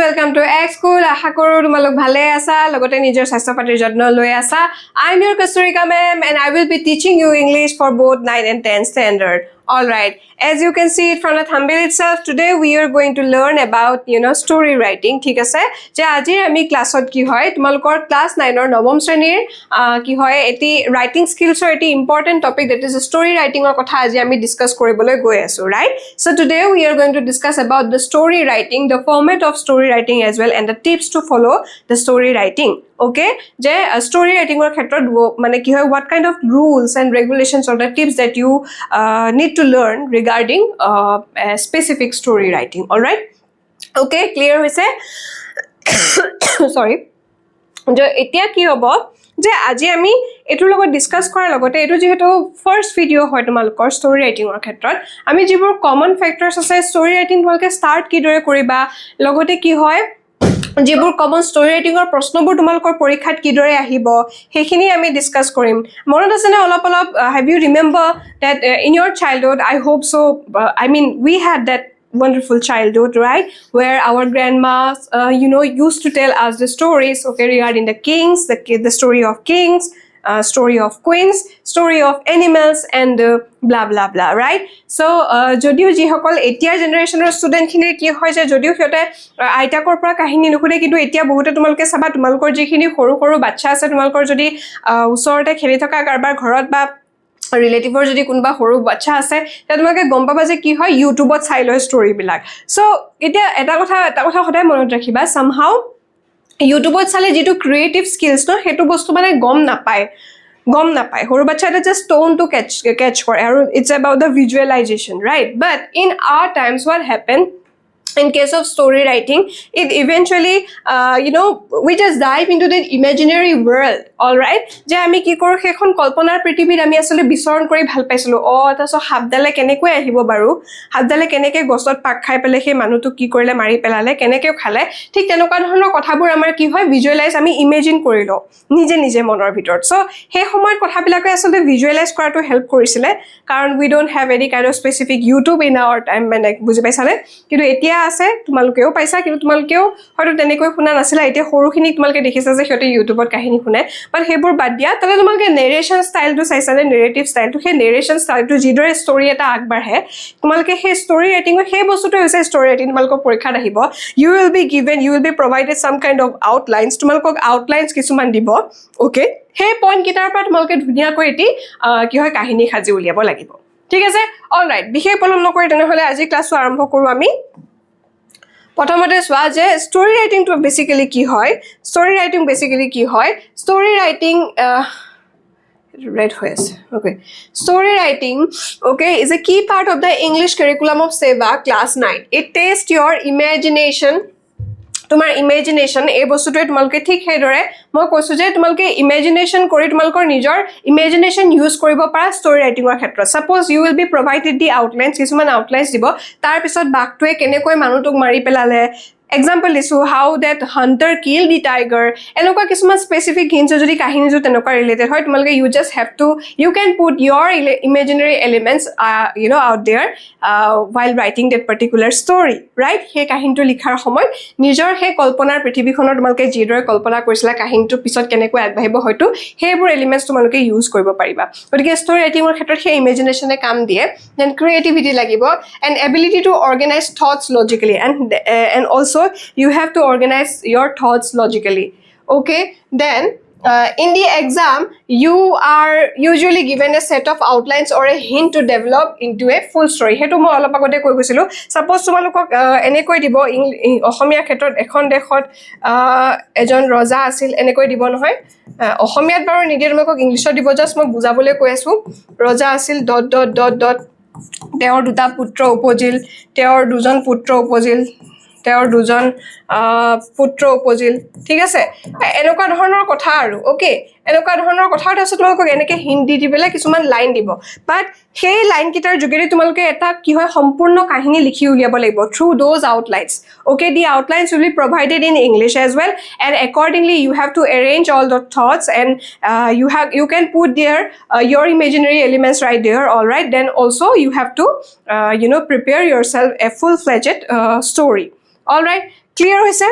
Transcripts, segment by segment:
welcome to ExSchool. আশা কৰো তোমালোক ভালে আছা লগতে নিজৰ স্বাস্থ্য পাতিৰ যত্ন লৈ আছা I'm your Kasturika Ma'am and I will be teaching you English for both 9 and 10 standard. All right, as you can see it from the thumbnail itself, today we are going to learn about story writing. ঠিক আছে যে আজি আমি ক্লাছত কি হয় তোমালোকৰ class 9 ৰ নৱম শ্ৰেণীৰ কি হয় এটি ৰাইটিং স্কিলছৰ এটি important topic that is story writing ৰ কথা আজি আমি ডিসকাস কৰিবলৈ গৈ আছো, right? So today we are going to discuss about the story writing, the format of story writing as well, and the tips to follow the story writing. Okay, je story writing or khetrot mane ki hoy what kind of rules and regulations or the tips that you need to learn regarding a specific story writing. All right, okay, clear hoise sorry je etia ki hobo যে আজি আমি এটুৰ লগত discuss কৰাৰ লগতে এটু যেহেতু first video হয় তোমালোকৰ ষ্টৰী ৰাইটিংৰ ক্ষেত্ৰত আমি যিবোৰ কমন ফ্যাক্টৰস আছে ষ্টৰী ৰাইটিং তোমালোকে স্টাৰ্ট কিদৰে কৰিবা লগতে কি হয় যিবোৰ কমন ষ্টৰী ৰাইটিংৰ প্ৰশ্নবোৰ তোমালোকৰ পৰীক্ষাত কিদৰে আহিব হেখিনি আমি ডিসকাস কৰিম মনত আছে না অলপ অলপ have you remember that in your childhood I hope so I mean we had that wonderful childhood, right, where our grandmas used to tell us the stories, okay, regarding the kings, the story of kings, story of queens, story of animals, and blah blah blah, right? So jodio ji hokol etia generation or student khini ki hoy je jodio khiote aitakor pora kahini nukhule kintu etia bohute tumalke saba tumalkor jekhini horu horu bachcha ase tumalkor jodi usorte kheli thoka karbar ghorot ba ৰিলেটিভৰ যদি কোনবা হৰু বাচ্চা আছে তে তোমাকে গম পাবা যে কি হয় ইউটিউবত চাই লয় ষ্টৰী বিলাক সো এটা এটা কথা সদায় মনত ৰাখিবা somehow ইউটিউবত চালে যেটো ক্ৰিয়েটিভ স্কিলছ ন হেতু বস্তু মানে গম নাপায় হৰু বাচ্চা এটা জাস্ট টোন টু catch কৰে আৰু it's about the visualization, right? But in our times what happened in case of story writing, it eventually we just dive into the imaginary world, all right? Je ami ki kor hekhon kalponar prithibir ami asole bisoron kori bhal paisilo ta so habdale kenekoi ahibo baru habdale keneke gosot pak khai pele he manu to ki korile mari pelale keneke khale thik tenoka dhonor kothabur amar ki hoy visualize ami imagine korilo nije monor bhitor so he homoy kotha bilake asole visualize kora to help korisile karon we don't have any kind of specific YouTube in our time mane buji paisale kintu etia আছে তোমালকেও পাইছা কিন্তু তোমালকেও হয়তো তেনেকৈ শুনা নাছিলা এতিয়া সৰুখিনি তোমালকে দেখিছা যে হয়তো ইউটিউবত কাহিনী শুনে বাট হেবোৰ বাদ দিয়া তলে তোমালকে নেৰেশন ষ্টাইলটো চাইছানে নেৰেটিভ ষ্টাইলটো হে নেৰেশন ষ্টাইলটো যিদৰে ষ্টৰী এটা আগবাঢ়ে তোমালকে হে ষ্টৰী ৰাইটিং হে বস্তুটো হৈছে ষ্টৰী ৰাইটিং তোমালক পৰীক্ষাত আহিব you will be provided some kind of outlines তোমালকক outlines কিছুমান দিব ওকে হে পইণ্ট কিটাৰ পৰা তোমালকে ধুনিয়াকৈ এটি কি হয় কাহিনী সাজি উলিয়াব লাগিব ঠিক আছে অল ৰাইট বিশেষ পলম নকৰি তেনেহলে আজি ক্লাসটো আৰম্ভ কৰো আমি প্ৰথমতে সোৱা যে ষ্টৰী ৰাইটিং টু বেসিক্যালি কি হয় story writing red hoise okay story writing okay is a key part of the English curriculum of SEVA class 9 it tests your imagination তোমার ইমাজিনেশন এই বস্তুটোৱে তোমালকে ঠিক হেদৰে মই কৈছো যে তোমালকে ইমাজিনেশন কৰি তোমালকৰ নিজৰ ইমাজিনেশন ইউজ কৰিব পাৰা ষ্টৰী ৰাইটিংৰ ক্ষেত্ৰত suppose you will be provided the outlines কিছুমান আউটলাইনস দিব তাৰ পিছত বাঘটোৱে কেনেকৈ মানুহটোক মাৰি পেলালে example disu how that hunter killed the tiger enokwa kisuma specific hints jodi kahini jo tenokwa related hoy tumalke you can put your imaginary elements out there while writing that particular story, right? He kahinto likhar samoy nijor he kalponar prithibikhonor tumalke jidore kalpona korisila kahinto pisot kenekoi agbahibo hoyto hebur elements tumalke use koribo pariba gotike story writing or khetrot he imagination e kam die then creativity lagibo and ability to organize thoughts logically and also you have to organize your thoughts logically okay then in the exam you are usually given a set of outlines or a hint to develop into a full story hetu mo olopa kote koi gusilo suppose tumalok enekoi dibo ohomia khetrot ekhon dekhot ejon roja asil enekoi dibo nohoy ohomiat baru nidir mekok english dibo just mo bujabole koi asu roja asil ... তেওঁৰ দুটা পুত্ৰ উপজিল তেওঁৰ দুজন পুত্ৰ উপজিল তেওঁৰ দুজন পুত্ৰ উপজিল ঠিক আছে এনেকুৱা ধৰণৰ কথা আৰু ওকে এনেকুৱা ধৰণৰ কথা আছে তোমালোকক এনেকে হিন্দি দিবেলা কিছুমান লাইন দিব বাট সেই লাইন কিটাৰ যোগেৰে তোমালোকে এটা কি হয় সম্পূৰ্ণ কাহিনী লিখি উলিয়াব লাগিব through those outlines okay the outlines will be provided in English as well and accordingly you have to arrange all the thoughts and you can put there your imaginary elements right there all right then also you have to prepare yourself a full-fledged story all right clear হৈছে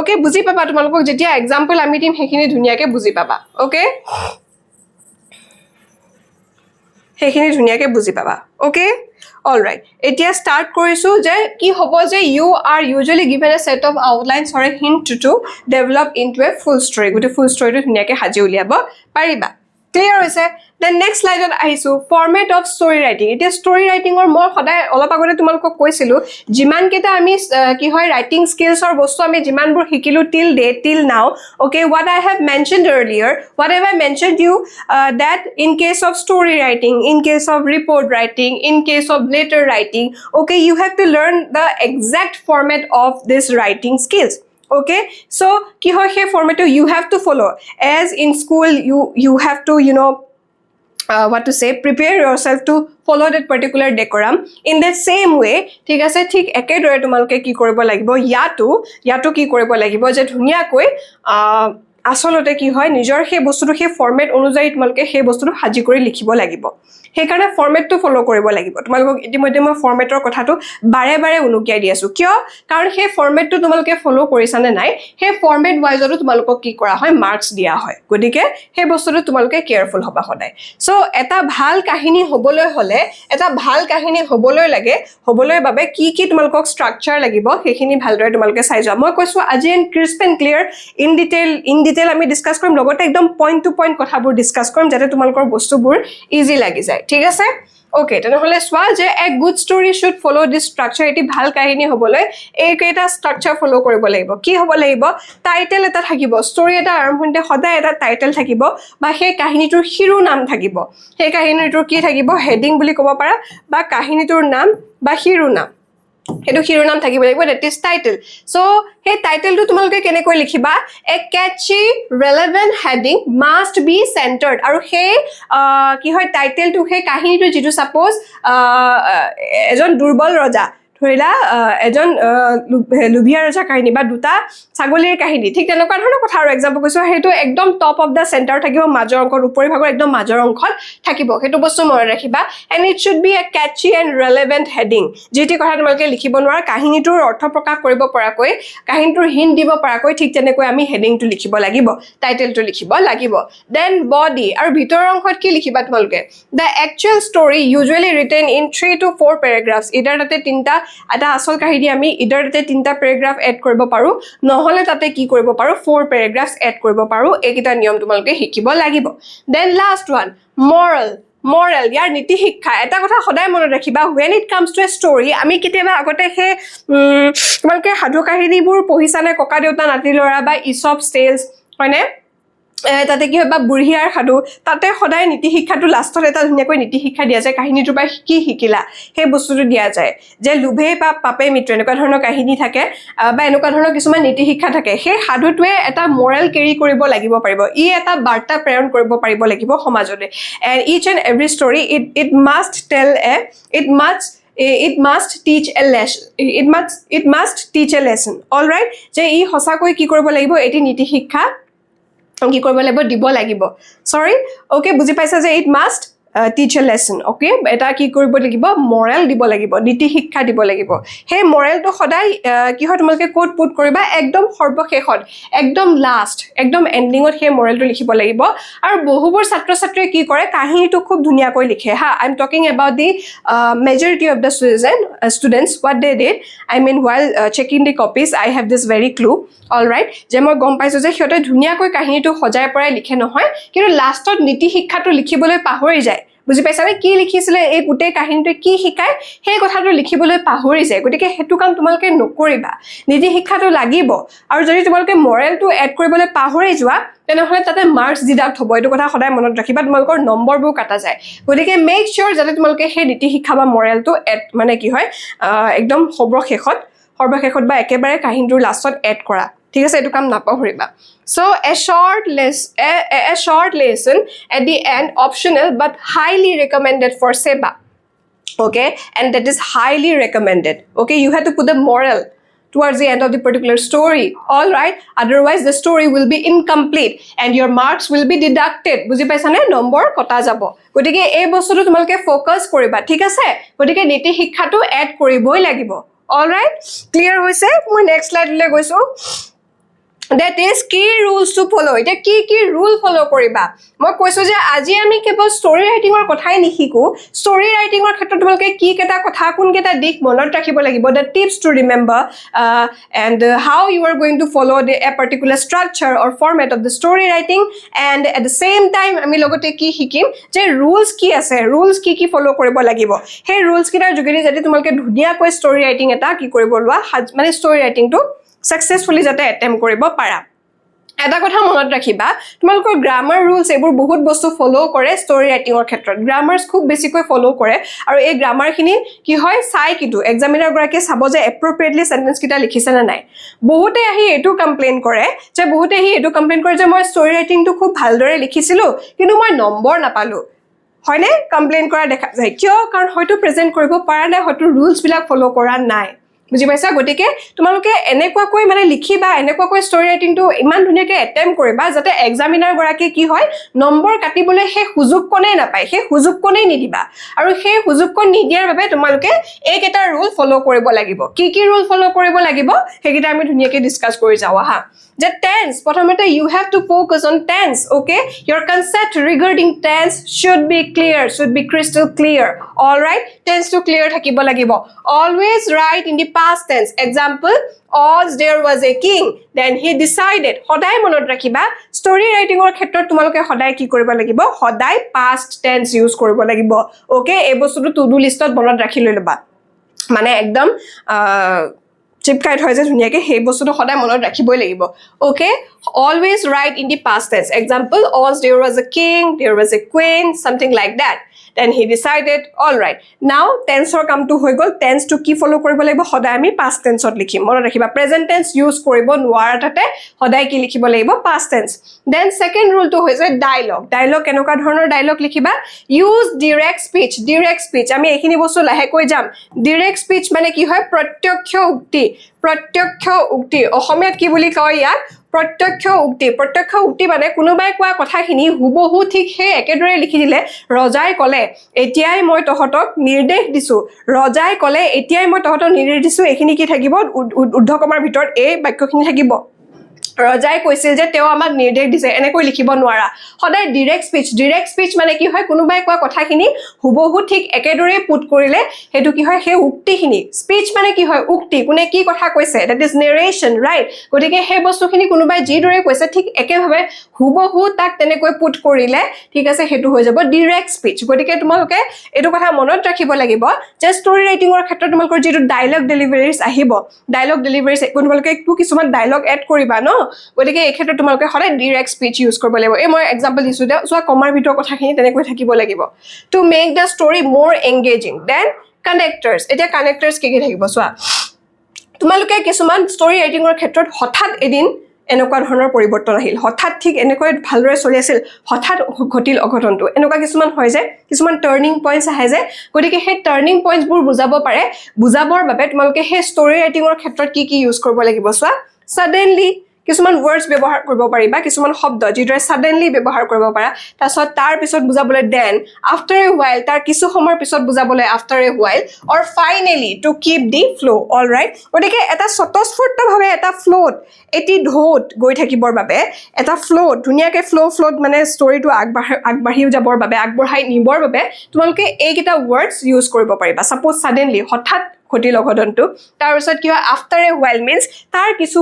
okay বুজি পাবা তোমালোকক যেতিয়া example আমি দিম হেখিনি ধুনিয়াকে বুজি পাবা okay হেখিনি ধুনিয়াকে বুজি পাবা ওকে অলৰাইট এতিয়া স্টাৰ্ট কৰিছো যে কি হ'ব যে you are usually given a set of outlines or a hint to develop into a full story গোটেই ফুল ষ্টৰীটো ধুনিয়াকে সাজি উলিয়াব পাৰিবা ক্লিয়াৰ হৈছে দেন নেক্সট স্লাইডত আহিছো ফৰমেট অফ ষ্টৰী ৰাইটিং এতিয়া ষ্টৰী ৰাইটিঙৰ মই সদায় অলপ আগতে তোমালোকক কৈছিলো যিমান কেইটা আমি কি হয় ৰাইটিং স্কিলছৰ বস্তু আমি যিমানবোৰ শিকিলো টিল date till now okay what I have mentioned earlier whatever I mentioned you that in case of story writing in case of report writing in case of letter writing okay you have to learn the exact format of this writing skills okay so ki hoy he format you have to follow as in school you have to you know what to say prepare yourself to follow that particular decorum in that same way ঠিক আছে ঠিক একেদৰে তোমালোকে কি কৰিব লাগিব ইয়াটো কি কৰিব লাগিব যে ধুনিয়া কৈ আসলতে কি হয় নিজৰ সেই বস্তুটো সেই ফৰমেট অনুযায়ী তোমালোকে সেই বস্তুটো হাজি কৰি লিখিব লাগিব হেকাৰণে ফৰমেটটো ফলো কৰিব লাগিব তোমালোকক ইতিমধ্যে মই ফৰমেটৰ কথাটো বাৰে বাৰে উনুকিয়াই দি আছো কিয় কাৰণ সেই ফৰমেটটো তোমালোকে ফলো কৰিছানে নাই সেই ফৰমেট ওয়াইজটো তোমালোকক কি কৰা হয় মাৰ্কস দিয়া হয় গতিকে সেই বস্তুটো তোমালোকে কেয়াৰফুল হবা সদায় সো এটা ভাল কাহিনী হবলৈ হলে এটা ভাল কাহিনী হবলৈ লাগে হবলৈ বাবে কি তোমালোকক স্ট্ৰাকচাৰ লাগিব হেখিনি ভালদৰে তোমালোকে চাই যোৱা মই কৈছো আজি an crisp and clear in detail আমি ডিসকাস কৰিম লগতে একদম পইণ্ট টু পইণ্ট কথাবোৰ ডিসকাস কৰিম যাতে তোমালোকৰ বস্তুবোৰ ইজি লাগি যায় ঠিক আছে ওকে তেনেহলে সোৱা যে a good story should follow this structure এটি ভাল কাহিনী হবলৈ এই কেইটা স্ট্ৰাকচাৰ ফলো কৰিব লাগিব কি হ'ব লাগিব টাইটেল এটা থাকিব ষ্টৰী এটা আৰম্ভণিতে সদায় এটা টাইটেল থাকিব বা সেই কাহিনীটোৰ শিৰোনাম থাকিব সেই কাহিনীটোৰ কি থাকিব হেডিং বুলি ক'ব পাৰা বা কাহিনীটোৰ নাম বা শিৰোনাম এটো শিৰোনাম থাকিব লাগিব that is title so hey title to তোমালোকে কেনেকৈ লিখিবা a catchy relevant heading must be centered আৰু সেই কি হয় টাইটেল টু সেই কাহিনীটো যেটো সাপোজ এজন দুৰ্বল ৰজা ধৰিলা এজন লুভিয়া ৰজা কাহিনী বা দুটা ছাগলীৰ কাহিনী ঠিক তেনেকুৱা ধৰণৰ কথা আৰু এক্সাম্পল কৈছো হেটো একদম টপ অফ দা সেন্টাৰ থাকিব মাজৰ অংকৰ উপৰি ভাগৰ একদম মাজৰ অংশত থাকিব হেটো বস্তু মনত ৰাখিবা and it should be a catchy and relevant heading যেটি কথা তোমালোকে লিখিব নোৱাৰা কাহিনীটোৰ অৰ্থ প্ৰকাশ কৰিব পৰাকৈ কাহিনীটোৰ হিন্ট দিব পৰাকৈ ঠিক তেনেকৈ আমি হেডিংটো লিখিব লাগিব টাইটেলটো লিখিব লাগিব then body আৰু ভিতৰৰ অংশত কি লিখিবা তোমালোকে the actual story usually written in 3 to 4 paragraphs ইদাৰ তাতে তিনটা এটা আসল কাহিনী আমি ইদাৰ তাতে তিনটা প্যাৰাগ্ৰাফ এড কৰিব পাৰো নহলে তাতে কি কৰিব পাৰো 4 প্যাৰাগ্ৰাফস এড কৰিব পাৰো এইকিটা নিয়ম তোমালোকে শিকিব লাগিব then last one moral ইয়াৰ নীতি শিক্ষা এটা কথা সদায় মনত ৰাখিবা when it comes to a story আমি কিতেবা আগতে হে তোমালোকে সাধু কাহিনীবোৰ পঢ়িছানে ককা দেউতা নাতি লৰা বা ইসপ টেলস হয়নে তাতে কি হয় বা বুঢ়িয়াৰ সাধু তাতে সদায় নীতি শিক্ষাটো লাষ্টত এটা ধুনিয়াকৈ নীতি শিক্ষা দিয়া যায় কাহিনীটোৰ পৰা কি শিকিলা সেই বস্তুটো দিয়া যায় যে লোভে বা পাপে মিত্ৰ এনেকুৱা ধৰণৰ কাহিনী থাকে বা এনেকুৱা ধৰণৰ কিছুমান নীতি শিক্ষা থাকে সেই সাধুটোৱে এটা মৰেল কেৰি কৰিব লাগিব পাৰিব ই এটা বাৰ্তা প্ৰেৰণ কৰিব পাৰিব লাগিব সমাজতে and each and every story it must tell it must teach a lesson it must teach a lesson all right যে ই হসাকৈ কি কৰিব লাগিব এটি নীতি শিক্ষা কি কৰিব লাগিব দিব লাগিব সৰি ওকে বুজি পাইছা যে it must teach a lesson okay এটা কি কৰিব লাগিব moral দিব লাগিব নীতি শিক্ষা দিব লাগিব হে moralটো সদায় কি হয় তোমালকে কোড পুট কৰিবা একদম সৰ্বশেষত একদম লাষ্ট একদম এন্ডিংত হে moralটো লিখিব লাগিব আৰু বহুবোৰ ছাত্ৰ ছাত্ৰীয়ে কি কৰে কাহিনীটো খুব ধুনিয়াকৈ লিখে হা I am talking about the majority of the students what they did I mean while checking the copies I have this very clue all right যে মই গম পাইছো যে সিহঁতে ধুনিয়াকৈ কাহিনীটো সজাই পৰাই লিখে নহয় কিন্তু লাষ্টত নীতি শিক্ষাটো লিখিবলৈ পাহৰি যায় বুজি পাইছানে কি লিখিছিলে এই গুটেই কাহিনীটো কি শিকায় সেই কথাটো লিখিবলৈ পাহৰি যায় গতিকে হেতু কাম তোমালকে নকৰিবা নীতি শিক্ষাটো লাগিব আৰু যদি তোমালকে মৰেলটো এড কৰিবলৈ পাহৰি যোৱা তেনেহলে তাতে মাৰ্কস ডিডাক্ট হ'ব এটো কথা সদায় মনত ৰাখিবা তোমালকৰ নম্বৰবোৰ কাটা যায় গতিকে মেক শিওৰ যাতে তোমালকে সেই নীতি শিক্ষা বা মৰেলটো এড মানে কি হয় একদম সৰ্বশেষত বা একেবাৰে কাহিনীটোৰ লাষ্টত এড কৰা ঠিক আছে এটো কাম নাপাহৰিবা so a short lesson at the end optional but highly recommended for seba okay and that is highly recommended okay you have to put the moral towards the end of the particular story all right otherwise the story will be incomplete and your marks will be deducted বুজি পাইছানে number কটা যাব গতিকে এই বস্তুটো তোমালকে focus কৰিবা ঠিক আছে গতিকে নীতি শিক্ষাটো এড কৰিবই লাগিব অলৰাইট ক্লিয়াৰ হৈছে মই নেক্সট স্লাইডলৈ গৈছো that is key rules to follow এটা কি rule follow কৰিবা মই কৈছো যে আজি আমি কেৱল story writing ৰ কথাই নিশিকো story writing ৰ ক্ষেত্ৰত তোমালোকে কি কেটা কথা কোন কেটা দিক মনত ৰাখিব লাগিব the tips to remember and how you are going to follow a particular structure or format of the story writing and at the same time আমি লগতে কি শিকিম যে rules কি আছে rules কি follow কৰিব লাগিব সেই rules কিটাৰ যোগেদি যদি তোমালোকে ধুনিয়াকৈ story writing এটা কি কৰিব লোৱা মানে story writing টো successfully যাতে attempt কৰিব পাৰা এটা কথা মনত ৰাখিবা তোমালোকৰ গ্ৰামাৰ ৰুলছ এবোৰ বহুত বস্তু ফলো কৰে ষ্টৰী ৰাইটিংৰ ক্ষেত্ৰত গ্ৰামাৰছ খুব বেছিকৈ ফলো কৰে আৰু এই গ্ৰামাৰখিনি কি হয় চাই কিটো এক্সামিনাৰ গৰাকীয়ে চাব যে এপ্ৰপ্ৰিয়েটলি সেন্টেন্স কিটা লিখিছে না নাই বহুতে আহি এটো কমপ্লেইন কৰে যে মই ষ্টৰী ৰাইটিংটো খুব ভালদৰে লিখিছিলো কিন্তু মই নম্বৰ নাপালো হয়নে কমপ্লেইন কৰা দেখা যায় কিয় কাৰণ হয়তো প্ৰেজেন্ট কৰিব পৰা নাই হয়তো ৰুলছ বিলাক ফলো কৰা নাই বুজি পাইছা গটিকে তোমালোকে এনেকুৱাকৈ মানে লিখিবা এনেকুৱাকৈ ষ্টৰী ৰাইটিংটো ইমান ধুনিয়াকৈ এটেম্প কৰিবা যাতে এক্সামিনাৰ গৰাকী কি হয় নম্বৰ কাটিবলৈ হে সুযোগ কোনে নাপায় হে সুযোগ কোনে নিদিবা আৰু হে সুযোগ কোন নিদিয়াৰ বাবে তোমালোকে এইকেটা ৰুল ফলো কৰিব লাগিব কি ৰুল ফলো কৰিব লাগিব হেকিটা আমি ধুনিয়াকৈ ডিসকাস কৰি যাও হা যে tense প্ৰথমতে you have to focus on tense okay your concept regarding tense should be crystal clear all right tense to clear থাকিব লাগিব always write in the past tense example as there was a king then he decided সদায় মনত ৰাখিবা story writing ৰ ক্ষেত্ৰত তোমালোকে সদায় কি কৰিব লাগিব সদায় past tense use কৰিব লাগিব okay এই বস্তুটো to do listত মনত ৰাখি লৈ লবা মানে একদম চিপকাইট হয় যে ধুনিয়াকে সেই বস্তুটো সদায় মনত ৰাখিবই লাগিব okay always write in the past tense example as there was a king there was a queen something like that then he decided all right now tense or come to হৈ গল tense to কি ফলো কৰিব লাগিব সদায় আমি past tense ত লিখিম মনত ৰাখিবা present tense use কৰিব নোৱাৰাতে সদায় কি লিখিব লাগিব past tense then second rule to হৈছে dialogue কেনেকুৱা ধৰণৰ dialogue লিখিবা use direct speech আমি এইখিনি বস্তু লাহে কৈ যাম direct speech মানে কি হয় প্ৰত্যক্ষ উক্তি অসমীয়াত কি বুলি কয় ইয়াক প্ৰত্যক্ষ উক্তি মানে কোনোবাই কোৱা কথাখিনি হুবহু ঠিক হে একেদৰে লিখি দিলে ৰজাই কলে এতিয়াই মই তহতক নিৰ্দেশ দিছো এইখিনি কি থাকিব উদ্ধকমাৰ ভিতৰত এই বাক্যখিনি থাকিব ৰজাই কৈছিল যে তেওঁ আমাক নিৰ্দেশ দিছে এনেকৈ লিখিব নোৱাৰা সদায় ডাইৰেক্ট স্পিচ মানে কি হয় কোনোবাই কোৱা কথাখিনি হুবহু ঠিক একেদৰে পুট কৰিলে হেতু কি হয় হে উক্তিখিনি স্পিচ মানে কি হয় উক্তি কোনে কি কথা কৈছে that is narration right গতিকে হে বস্তুখিনি কোনোবাই যি দৰে কৈছে ঠিক একেভাবে হুবহু তাক তেনেকৈ পুট কৰিলে ঠিক আছে হেতু হৈ যাব ডাইৰেক্ট স্পিচ গতিকে তোমালোকে এটো কথা মনত ৰাখিব লাগিব যে ষ্টৰী ৰাইটিংৰ ক্ষেত্ৰত তোমালোকৰ যেটো ডায়লগ ডেলিভাৰিজ আহিব ডায়লগ ডেলিভাৰিজ তোমালোকে কিছুমান ডায়লগ এড কৰিবা ন গতিকে এই ক্ষেত্ৰত তোমালোকে সদায় ডাইৰেক্ট স্পিচ ইউজ কৰিব লাগিব এই মই এক্সাম্পল দিছো দে সো কমাৰ ভিতৰ কথাখিনি তেনেকৈ থাকিব লাগিব টু মেক দা ষ্টৰী মোৰ এংগেজিং দেন কানেক্টৰ্ছ এতিয়া কানেক্টৰ্ছ কি থাকিব সো তোমালোকে কিছুমান ষ্টৰী ৰাইটিংৰ ক্ষেত্ৰত হঠাৎ এদিন এনেকুৱা ধৰণৰ পৰিৱৰ্তন আহিল হঠাৎ ঠিক এনেকৈ ভালদৰে চলি আছিল হঠাৎ ঘটিল অঘটনটো এনেকুৱা কিছুমান হয় যে কিছুমান টাৰ্নিং পইণ্টছ আহে যে গতিকে সেই টাৰ্নিং পইণ্টছবোৰ বুজাবৰ বাবে তোমালোকে সেই ষ্টৰী ৰাইটিংৰ ক্ষেত্ৰত কি ইউজ কৰিব লাগিব সো suddenly কিছুমান words ব্যৱহাৰ কৰিব পাৰিবা কিছুমান শব্দ যিদৰে suddenly ব্যৱহাৰ কৰিব পাৰা তাৰ পিছত বুজাবলৈ then after a while তাৰ কিছু সময়ৰ পিছত বুজাবলৈ after a while or finally to keep the flow all right গতিকে এটা স্বতঃস্ফূৰ্তভাৱে এটা ফ্লোত এটি ঢৌত গৈ থাকিবৰ বাবে এটা ফ্লোত ধুনিয়াকৈ ফ্লোত মানে ষ্টৰীটো আগবাঢ়ি যাবৰ বাবে আগবঢ়াই নিবৰ বাবে তোমালোকে এইকেইটা words ইউজ কৰিব পাৰিবা suppose suddenly হঠাৎ ঘটিল অঘটনটো তাৰ পিছত কি হয় after a while means তাৰ কিছু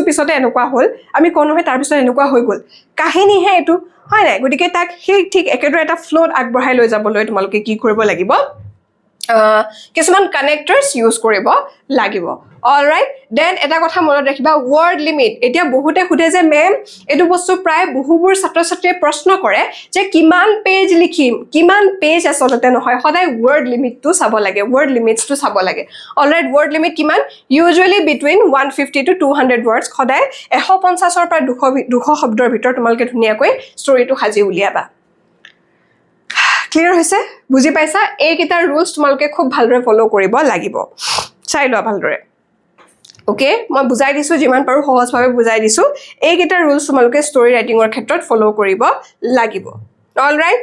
পিছতে এনেকুৱা হল আমি কোন হয় তাৰ পিছত এনেকুৱা হৈ গল কাহিনী হে এটো হয় নাই গতিকে তাক ঠিক একেদৰে এটা ফ্লোত আগবঢ়াই লৈ যাবলৈ তোমালোকে কি কৰিব লাগিব কিছুমান কানেক্টৰ্ছ ইউজ কৰিব লাগিব all right then এটা কথা মনত ৰাখিবা word limit এতিয়া বহুতে খুদে যে মেম এটো বস্তু প্ৰায় বহুবোৰ ছাত্ৰ-ছাত্ৰীয়ে প্ৰশ্ন কৰে যে কিমান পেজ লিখিম কিমান পেজ আসলতে নহয় সদায় word limit টো চাব লাগে word limits টো চাব লাগে all right word limit কিমান usually between 150 to 200 words সদায় 150 ৰ পৰা 200 শব্দৰ ভিতৰত তোমালোকে ধুনিয়াকৈ ষ্টৰীটো সাজি উলিয়াবা ক্লিয়াৰ হৈছে বুজি পাইছা এই কিটা ৰুলছ তোমালোকে খুব ভালদৰে ফলো কৰিব লাগিব চাই লোৱা ভালদৰে ওকে মই বুজাই দিছো যিমান পাৰো সহজভাৱে বুজাই দিছো এই কিটা ৰুলছ তোমালোকে ষ্টৰী ৰাইটিংৰ ক্ষেত্ৰত ফলো কৰিব লাগিব অল ৰাইট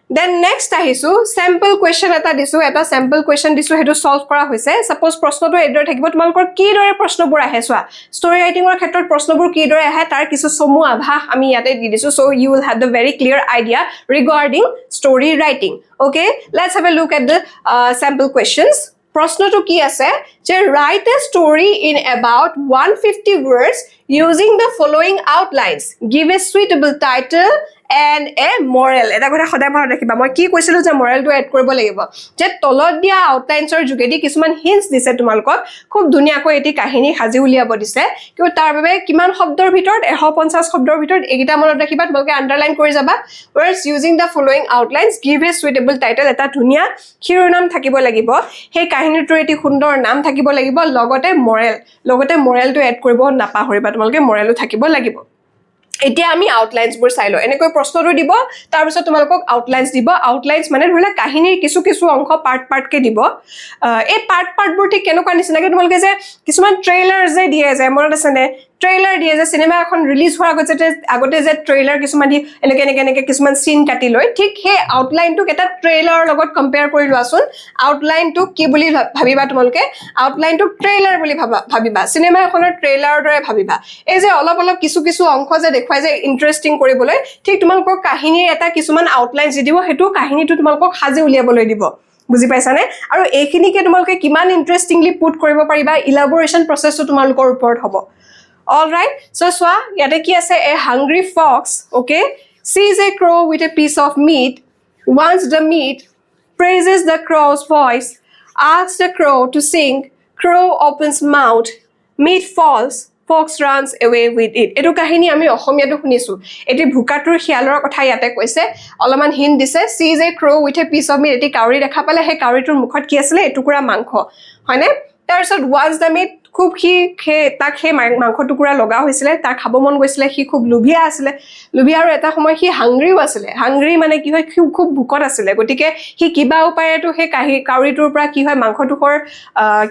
Then next আহিছো sample question এটা দিছো এটা sample question দিছো হেতু solve কৰা হৈছে suppose প্ৰশ্নটো এদৰে থাকিব তোমালোকৰ কি দৰে প্ৰশ্নবোৰ আহে সোৱা story writing ৰ ক্ষেত্ৰত প্ৰশ্নবোৰ কি দৰে আহে তাৰ কিছু সমু আভাস আমি ইয়াতে দি দিছো so you will have the very clear idea regarding story writing okay let's have a look at the sample questions প্ৰশ্নটো কি আছে যে write a story in about 150 words using the following outlines give a suitable title and a moral এটা কথা সদায় মনত ৰাখিবা মই কি কৈছিলো যে মৰেলটো এড কৰিব লাগিব যে তলত দিয়া আউটলাইনছৰ যোগেদি কিছুমান হিন্টস দিছে তোমালোকক খুব ধুনিয়াকৈ এটি কাহিনী সাজি উলিয়াব দিছে কিন্তু তাৰ বাবে কিমান শব্দৰ ভিতৰত 150 শব্দৰ ভিতৰত এগিটা মনত ৰাখিবা তোমালোকে আন্ডাৰলাইন কৰি যাবা words using the following outlines give a suitable title এটা ধুনিয়া শিৰোনাম থাকিব লাগিব সেই কাহিনীটোৰ এটি সুন্দৰ নাম থাকিব লাগিব লগতে মৰেলটো এড কৰিব নাপাহৰিবা তোমালোকে মৰেলটো থাকিব লাগিব এতিয়া আমি আউটলাইনস বোৰ চাইলো এনেকৈ প্ৰশ্নটো দিব তাৰ পিছত তোমালোকক আউটলাইনস দিব আউটলাইনস মানে ধৰিলা কাহিনীৰ কিছু অংশ পাৰ্ট কে দিব এই পাৰ্ট বোৰ ঠিক কেনেকুৱা নিচিনাকে তোমালোকে যে কিছুমান ট্ৰেইলাৰ যে দিয়ে যে মনত আছে নে ট্ৰেইলাৰ দিয়ে যে সিনেমা এখন ৰিলিজ হোৱাৰ আগতে যে ট্ৰেইলাৰ কিছুমান দি এনেকে কিছুমান সিন কাটি লয় ঠিক হে আউটলাইনটো এটা ট্ৰেইলাৰৰ লগত কম্পেয়াৰ কৰি লোৱাচোন আউটলাইনটো কি বুলি ভাবিবা তোমালোকে আউটলাইনটো ট্ৰেইলাৰ বুলি ভাবিবা সিনেমা এখনৰ ট্ৰেইলাৰৰ দৰে ভাবিবা এই যে অলপ কিছু অংশ যে দেখুৱাই যে ইন্টাৰেষ্টিং কৰিবলৈ ঠিক তোমালোকৰ কাহিনীৰ এটা কিছুমান আউটলাইনস দি দিব হেতু কাহিনীটো তোমালোকক সাজি উলিয়াবলৈ দিব বুজি পাইছানে আৰু এইখিনিকে তোমালোকে কিমান ইন্টাৰেষ্টিংলি পুট কৰিব পাৰিবা ইলাবোৰেচন প্ৰসেসটো তোমালোকৰ ওপৰত হ'ব All right, so Swa, yate ki ase a hungry fox, okay, sees a crow with a piece of meat, wants the meat, praises the crow's voice, asks the crow to sing, crow opens mouth, meat falls, fox runs away with it. Etu kahini ami ohomiyatu shunisu. Eti bhukatur khialor kotha yate koise, olaman hint dise, sees a crow with a piece of meat, eti kauri dekha pale he kauritur mukhot ki asile etukura mangkho. Hoine? Tarpisot wants the meat খুব তাক হে মাংস টুকুৰা লগা হৈছিলে তাৰ খাব মন গৈছিলে হি খুব লুভিয়া আছিল লুভিয়া আৰু এটা সময় হি হাংগ্ৰিও আছিল হাংগ্ৰি মানে কি হয় খুব ভুকত আছিল গটিকে হি কিবা উপায়টো হে কাউৰিটোৰ পৰা কি হয় মাংস টুকুৰ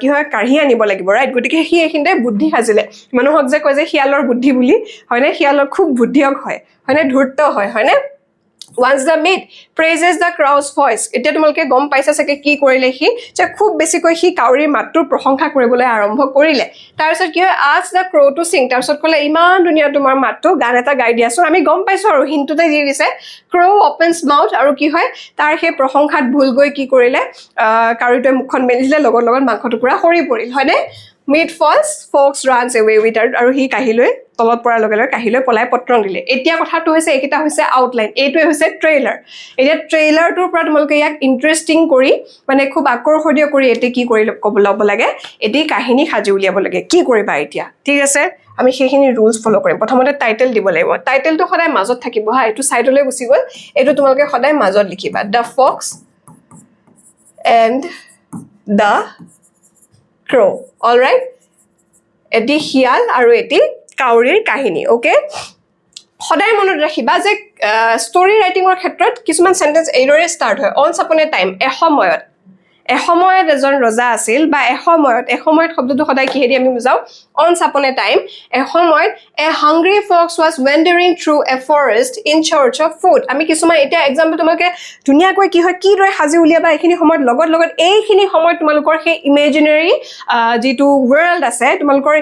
কি হয় কাঢ়ি আনিব লাগিব ৰাইট গটিকে হি এখিনতে বুদ্ধি হাজিলে মানুহক যে কয় যে হিয়ালৰ বুদ্ধি বুলি হয়নে হিয়ালৰ খুব বুদ্ধিয়ক হয় হয়নে ধূৰ্ত হয় হয়নে Once the meat praises the crow's voice. এতিয়া তোমালকে গম পাইছা সকে কি কৰিলে হি যে খুব বেছিকৈ হি কাউৰীৰ মাতটো প্ৰশংসা কৰিবলৈ আৰম্ভ কৰিলে তাৰপিছত কি হয় ask the crow to sing তাৰপিছত কলে ইমান দুনিয়া তোমাৰ মাতটো গান এটা গাই দিয়াছো আমি গম পাইছো আৰু হিন্টুতে দি দিছে crow opens mouth আৰু কি হয় তাৰ হে প্ৰশংসাত ভুল গৈ কি কৰিলে কাউৰীটোৱে মুখখন মেলিলে লগত মাংস টুকুৰা হৰি পৰিল হয়নে meat falls fox runs away with it আৰু হি কাহিলৈ তলত পৰা লগে কাহিলৈ পলাই পত্ৰং দিলে এতিয়া কথাটো হৈছে একিটা হৈছে আউটলাইন এইটোৱে হৈছে ট্ৰেইলাৰ এতিয়া ট্ৰেইলাৰটোৰ পৰা তোমালোকে ইয়াক ইন্টাৰেষ্টিং কৰি মানে খুব আকৰ্ষণীয় কৰি এতে কি কৰি ল'ব লাগে এতি কাহিনী সাজি উলিয়াব লাগে কি কৰিবা এতিয়া ঠিক আছে আমি সেইখিনি ৰুলছ ফলো কৰিম প্ৰথমতে টাইটেল দিব লাগিব টাইটেলটো সদায় মাজত থাকিব হা এটো সাইডলৈ গুছি গল এটো তোমালোকে সদায় মাজত লিখিবা the fox and the crow all right এটি হিয়াল আৰু এটি কাউৰীৰ কাহিনী ওকে সদায় মনত ৰাখিবা যে ষ্টৰী ৰাইটিংৰ ক্ষেত্ৰত কিছুমান সেন্টেন্স এইদৰে ষ্টাৰ্ট হয় once upon a time এসময়ত এজন ৰজা আছিল বা এসময়ত শব্দটো সদায় কি হেৰি আমি বুজাও once upon a time এসময়ত a hungry fox was wandering through a forest in search of food আমি কিছুমান এটা एग्जांपल তোমাকে ধুনিয়াকৈ কি হয় কি দৰে হাজি উলিয়াবা এখিনি সময়ত লগত এইখিনি সময়ত তোমালোকৰ সেই ইমেজিনাৰী যেটো ওয়াৰ্ল্ড আছে তোমালোকৰ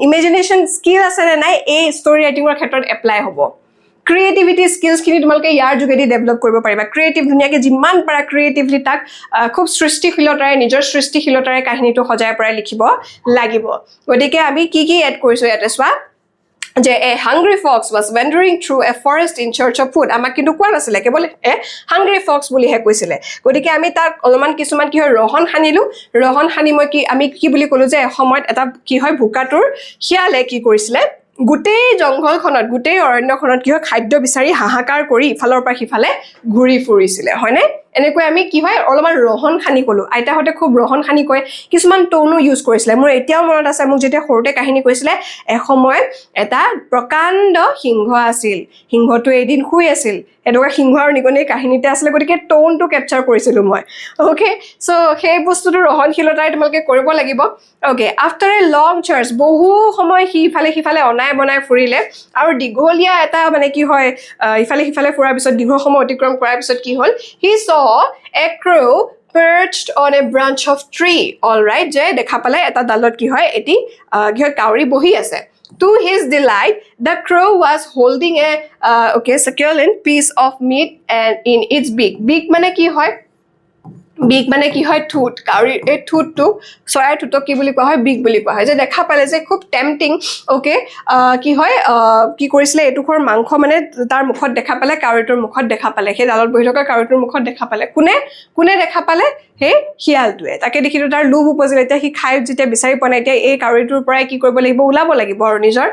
ইমেজিনেশন স্কিল আছে নে নাই এই ষ্টৰী ৰাইটিংৰ ক্ষেত্ৰত এপ্লাই হ'ব ক্ৰিয়েটিভিটি স্কিলছ খিনি তোমালোকে ইয়াৰ যোগেদি ডেভেলপ কৰিব পাৰিবা ক্ৰিয়েটিভ দুনিয়াকে যিমান পাৰা ক্ৰিয়েটিভলি তাক খুব সৃষ্টিশীলতাৰে নিজৰ সৃষ্টিশীলতাৰে কাহিনীটো সজাই পৰাই লিখিব লাগিব গতিকে আমি কি এড কৰিছো ইয়াতে সোৱা যে a hungry fox was wandering through a forest in search of food আমাক কিন্তু কোৱা নাছিলে কেৱল hungry fox বুলি হে কৈছিলে গতিকে আমি তাক অলমান কিছুমান কি হয় ৰহন হানি মই কি আমি কি বুলি কলো যে সময়ত এটা কি হয় ভুকাটোৰ হিয়ালে কি কৰিছিলে গুটেই জংঘলখনত গুটেই অৰণ্যখনত কি হয় খাদ্য বিচাৰি হাহাকাৰ কৰি ইফালৰ পৰা সিফালে ঘূৰি ফুৰিছিলে হয়নে এনেকৈ আমি কি হয় অলপমান ৰহন খানি কলো আইতাহঁতে খুব ৰহন খানি কয় কিছুমান টোনো ইউজ কৰিছিলে মোৰ এতিয়াও মনত আছে মোক যেতিয়া সৰুতে কাহিনী কৈছিলে এসময় এটা প্ৰকাণ্ড সিংহ আছিল সিংহটো এদিন শুই আছিল এনেকুৱা সিংহ আৰু নিগনিৰ কাহিনীতে আছিলে গতিকে টোনটো কেপচাৰ কৰিছিলো মই ওকে সো সেই বস্তুটো ৰহনশীলতাৰে তোমালোকে কৰিব লাগিব okay after a long search বহু সময় সিফালে অনাই বনাই ফুৰিলে আৰু দীঘলীয়া এটা মানে কি হয় ইফালে ফুৰাৰ পিছত দীঘল সময় অতিক্ৰম কৰাৰ পিছত কি হ'ল he saw a crow perched on a branch of tree all right যে দেখা পালে এটা ডালত কি হয় এটি কি হয় কাউৰী বহি আছে to his delight the crow was holding a succulent piece of meat and in its beak মানে কি হয় বিগ মানে কি হয় ঠুট কাউৰী এই ঠুটটো চৰাইৰ ঠুটক কি বুলি কোৱা হয় বিগ বুলি কোৱা হয় যে দেখা পালে যে খুব টেম্পটিং ওকে কি হয় কি কৰিছিলে এটুকুৰ মাংস মানে তাৰ মুখত দেখা পালে কাউৰীটোৰ মুখত দেখা পালে সেই ডালত বহি থকা কাউৰীটোৰ মুখত দেখা পালে কোনে দেখা পালে সেই শিয়ালটোৱে তাকে দেখিটো তাৰ লোভ উপজিল এতিয়া সি খাই যেতিয়া বিচাৰি পোৱা নাই এতিয়া এই কাউৰীটোৰ পৰাই কি কৰিব লাগিব ওলাব লাগিব আৰু নিজৰ